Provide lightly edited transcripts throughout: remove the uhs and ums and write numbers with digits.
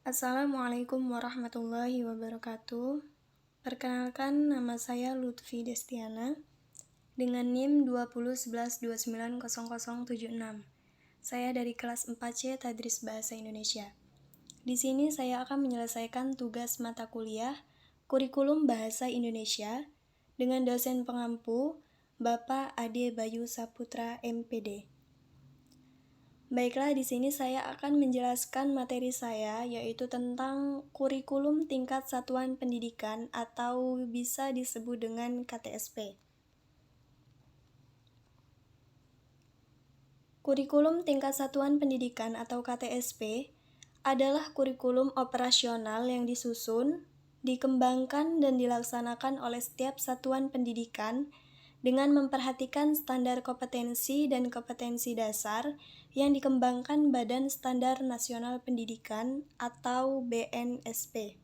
Assalamualaikum warahmatullahi wabarakatuh. Perkenalkan, nama saya Lutfi Destiana dengan NIM 2011290076. Saya dari kelas 4C Tadris Bahasa Indonesia. Di sini saya akan menyelesaikan tugas mata kuliah Kurikulum Bahasa Indonesia dengan dosen pengampu Bapak Ade Bayu Saputra MPD. Baiklah, di sini saya akan menjelaskan materi saya, yaitu tentang kurikulum tingkat satuan pendidikan atau bisa disebut dengan KTSP. Kurikulum tingkat satuan pendidikan atau KTSP adalah kurikulum operasional yang disusun, dikembangkan, dan dilaksanakan oleh setiap satuan pendidikan dengan memperhatikan standar kompetensi dan kompetensi dasar yang dikembangkan Badan Standar Nasional Pendidikan atau BNSP.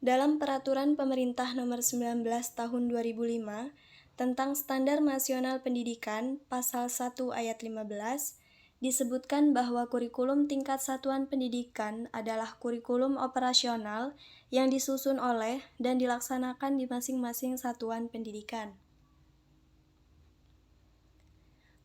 Dalam Peraturan Pemerintah Nomor 19 Tahun 2005 tentang Standar Nasional Pendidikan Pasal 1 Ayat 15 disebutkan bahwa kurikulum tingkat satuan pendidikan adalah kurikulum operasional yang disusun oleh dan dilaksanakan di masing-masing satuan pendidikan.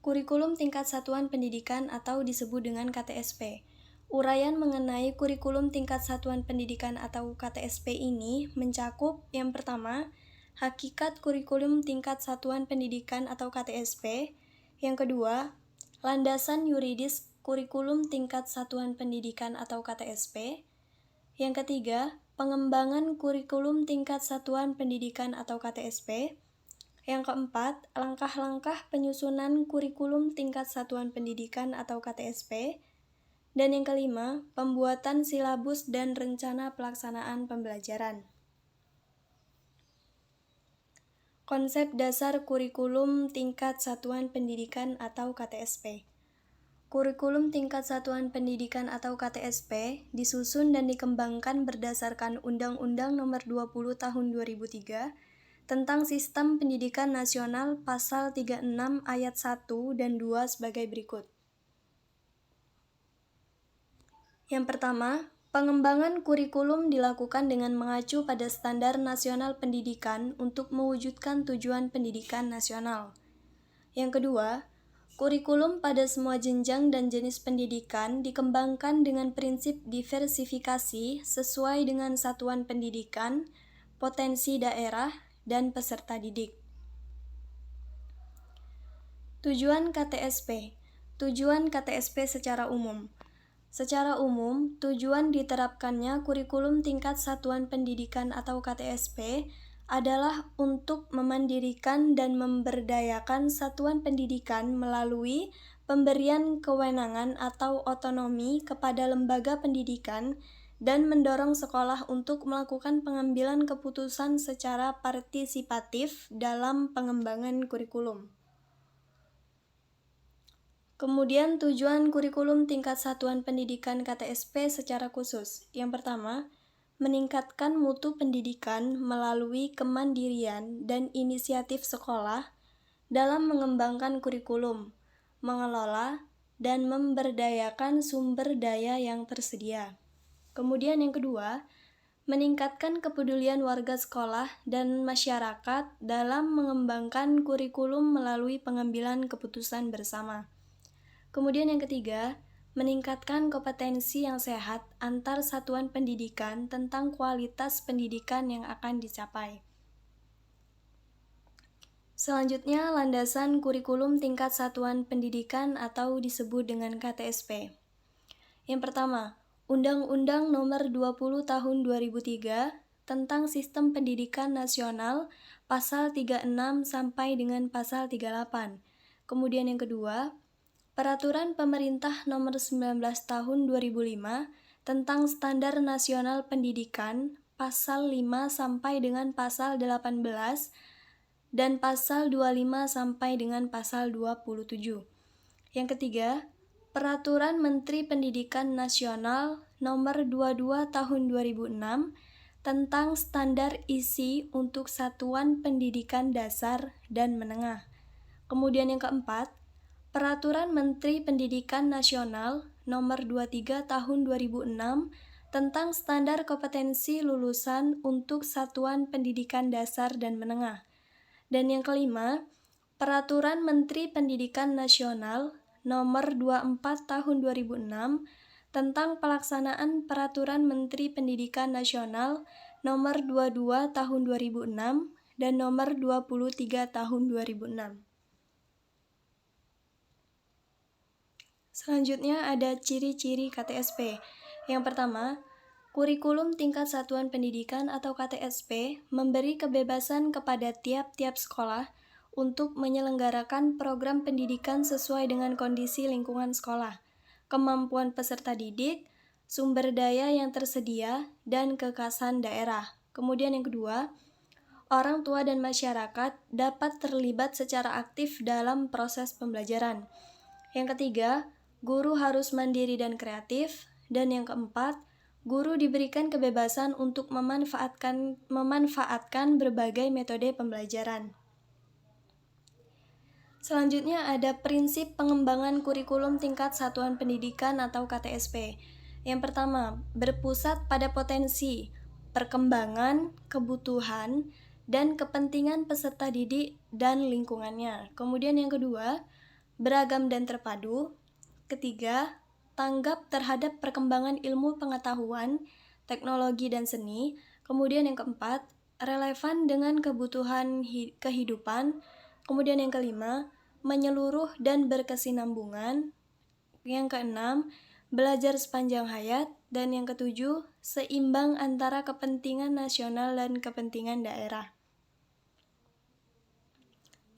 Kurikulum tingkat satuan pendidikan atau disebut dengan KTSP. Uraian mengenai kurikulum tingkat satuan pendidikan atau KTSP ini mencakup yang pertama, hakikat kurikulum tingkat satuan pendidikan atau KTSP, yang kedua, landasan yuridis kurikulum tingkat satuan pendidikan atau KTSP, yang ketiga, pengembangan kurikulum tingkat satuan pendidikan atau KTSP, yang keempat, langkah-langkah penyusunan kurikulum tingkat satuan pendidikan atau KTSP, dan yang kelima, pembuatan silabus dan rencana pelaksanaan pembelajaran. Konsep dasar kurikulum tingkat satuan pendidikan atau KTSP. Kurikulum tingkat satuan pendidikan atau KTSP disusun dan dikembangkan berdasarkan Undang-Undang Nomor 20 Tahun 2003 tentang Sistem Pendidikan Nasional Pasal 36 Ayat 1 dan 2 sebagai berikut. Yang pertama, pengembangan kurikulum dilakukan dengan mengacu pada standar nasional pendidikan untuk mewujudkan tujuan pendidikan nasional. Yang kedua, kurikulum pada semua jenjang dan jenis pendidikan dikembangkan dengan prinsip diversifikasi sesuai dengan satuan pendidikan, potensi daerah, dan peserta didik. Tujuan KTSP. Tujuan KTSP secara umum. Secara umum, tujuan diterapkannya kurikulum tingkat satuan pendidikan atau KTSP adalah untuk memandirikan dan memberdayakan satuan pendidikan melalui pemberian kewenangan atau otonomi kepada lembaga pendidikan dan mendorong sekolah untuk melakukan pengambilan keputusan secara partisipatif dalam pengembangan kurikulum. Kemudian tujuan kurikulum tingkat satuan pendidikan KTSP secara khusus. Yang pertama, meningkatkan mutu pendidikan melalui kemandirian dan inisiatif sekolah dalam mengembangkan kurikulum, mengelola, dan memberdayakan sumber daya yang tersedia. Kemudian yang kedua, meningkatkan kepedulian warga sekolah dan masyarakat dalam mengembangkan kurikulum melalui pengambilan keputusan bersama. Kemudian yang ketiga, meningkatkan kompetensi yang sehat antar satuan pendidikan tentang kualitas pendidikan yang akan dicapai. Selanjutnya, landasan kurikulum tingkat satuan pendidikan atau disebut dengan KTSP. Yang pertama, Undang-Undang Nomor 20 Tahun 2003 tentang Sistem Pendidikan Nasional Pasal 36 sampai dengan Pasal 38. Kemudian yang kedua, Peraturan Pemerintah Nomor 19 Tahun 2005 tentang Standar Nasional Pendidikan Pasal 5 sampai dengan Pasal 18 dan Pasal 25 sampai dengan Pasal 27. Yang ketiga, Peraturan Menteri Pendidikan Nasional Nomor 22 Tahun 2006 tentang Standar Isi untuk Satuan Pendidikan Dasar dan Menengah. Kemudian yang keempat, Peraturan Menteri Pendidikan Nasional Nomor 23 Tahun 2006 tentang standar kompetensi lulusan untuk satuan pendidikan dasar dan menengah. Dan yang kelima, Peraturan Menteri Pendidikan Nasional Nomor 24 Tahun 2006 tentang pelaksanaan Peraturan Menteri Pendidikan Nasional Nomor 22 Tahun 2006 dan Nomor 23 Tahun 2006. Selanjutnya ada ciri-ciri KTSP. Yang pertama, kurikulum tingkat satuan pendidikan atau KTSP memberi kebebasan kepada tiap-tiap sekolah untuk menyelenggarakan program pendidikan sesuai dengan kondisi lingkungan sekolah, kemampuan peserta didik, sumber daya yang tersedia, dan kekhasan daerah. Kemudian yang kedua, orang tua dan masyarakat dapat terlibat secara aktif dalam proses pembelajaran. Yang ketiga, guru harus mandiri dan kreatif. Dan yang keempat, guru diberikan kebebasan untuk memanfaatkan berbagai metode pembelajaran. Selanjutnya ada prinsip pengembangan kurikulum tingkat satuan pendidikan atau KTSP. Yang pertama, berpusat pada potensi, perkembangan, kebutuhan, dan kepentingan peserta didik dan lingkungannya. Kemudian yang kedua, beragam dan terpadu. Ketiga, tanggap terhadap perkembangan ilmu pengetahuan, teknologi, dan seni. Kemudian yang keempat, relevan dengan kebutuhan kehidupan. Kemudian yang kelima, menyeluruh dan berkesinambungan. Yang keenam, belajar sepanjang hayat. Dan yang ketujuh, seimbang antara kepentingan nasional dan kepentingan daerah.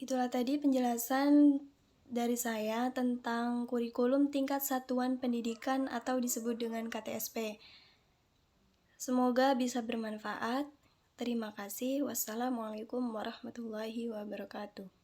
Itulah tadi penjelasan dari saya tentang kurikulum tingkat satuan pendidikan atau disebut dengan KTSP. Semoga bisa bermanfaat. Terima kasih. Wassalamualaikum warahmatullahi wabarakatuh.